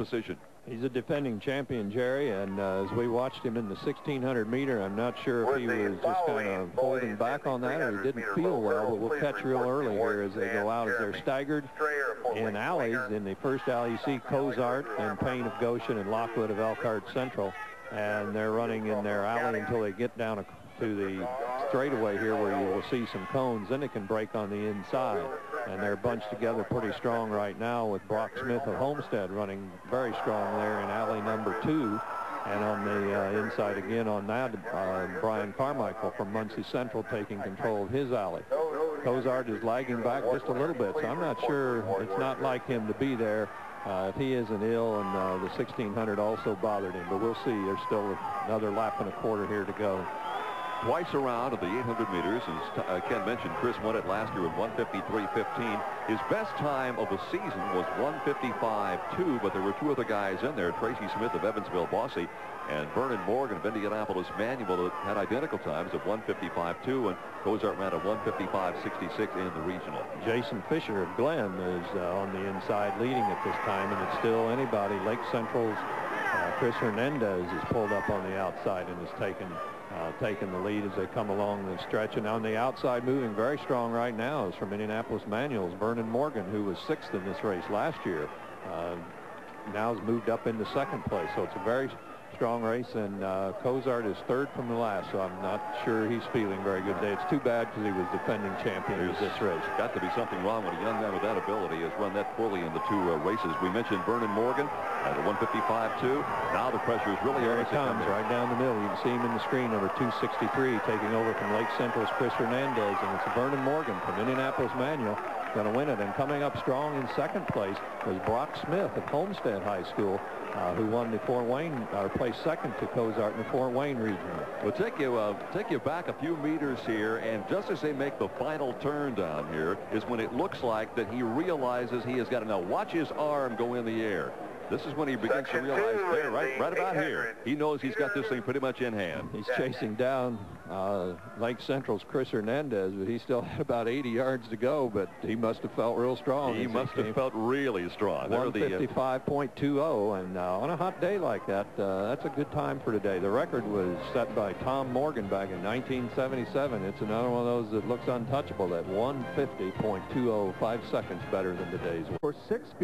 position. He's a defending champion, Jerry, and as we watched him in the 1600 meter, I'm not sure if he was just kind of holding back on that or he didn't feel well, but we'll catch real early here as they go out as they're staggered in alleys. In the first alley, you see Cozart and Payne of Goshen and Lockwood of Elkhart Central, and they're running in their alley until they get down to the straightaway here where you will see some cones. Then it can break on the inside, and they're bunched together pretty strong right now with Brock Smith of Homestead running very strong there in alley number 2, and on the inside again on that Brian Carmichael from Muncie Central taking control of his alley. Cozart is lagging back just a little bit, so I'm not sure. It's not like him to be there if he isn't ill, and the 1600 also bothered him, but we'll see. There's still another lap and a quarter here to go. Twice around of the 800 meters. As Ken mentioned, Chris won it last year with 1:53.15. His best time of the season was 1:55.2, but there were 2 other guys in there, Tracy Smith of Evansville Bossy and Vernon Morgan of Indianapolis Manual, that had identical times of 1:55.2, and Cozart ran at 1:55.66 in the regional. Jason Fisher of Glenn is on the inside leading at this time, and it's still anybody. Lake Central's Chris Hernandez is pulled up on the outside and has taken the lead as they come along the stretch. And on the outside, moving very strong right now, is from Indianapolis Manuals, Vernon Morgan, who was 6th in this race last year. Now has moved up into 2nd place, so it's a very strong race, and Cozart is 3rd from the last, so I'm not sure he's feeling very good today. It's too bad because he was defending champion of this race. Got to be something wrong when a young man with that ability has run that poorly in the 2 races. We mentioned Vernon Morgan at a 1:55.2. Now the pressure is really here. He comes right down the middle. You can see him in the screen, number 263, taking over from Lake Central's Chris Hernandez, and it's Vernon Morgan from Indianapolis Manual going to win it. And coming up strong in 2nd place was Brock Smith of Homestead High School, who won the Fort Wayne, or placed 2nd to Cozart in the Fort Wayne regional. We'll take you back a few meters here, and just as they make the final turn down here is when it looks like that he realizes he has got to now watch his arm go in the air. This is when he begins to realize there, right about here, he knows he's got this thing pretty much in hand. He's chasing down Lake Central's Chris Hernandez, but he still had about 80 yards to go, but he must have felt real strong. He must have felt really strong. 1:55.20, and on a hot day like that, that's a good time for today. The record was set by Tom Morgan back in 1977. It's another one of those that looks untouchable, at 1:50.20, 5 seconds better than today's. For 6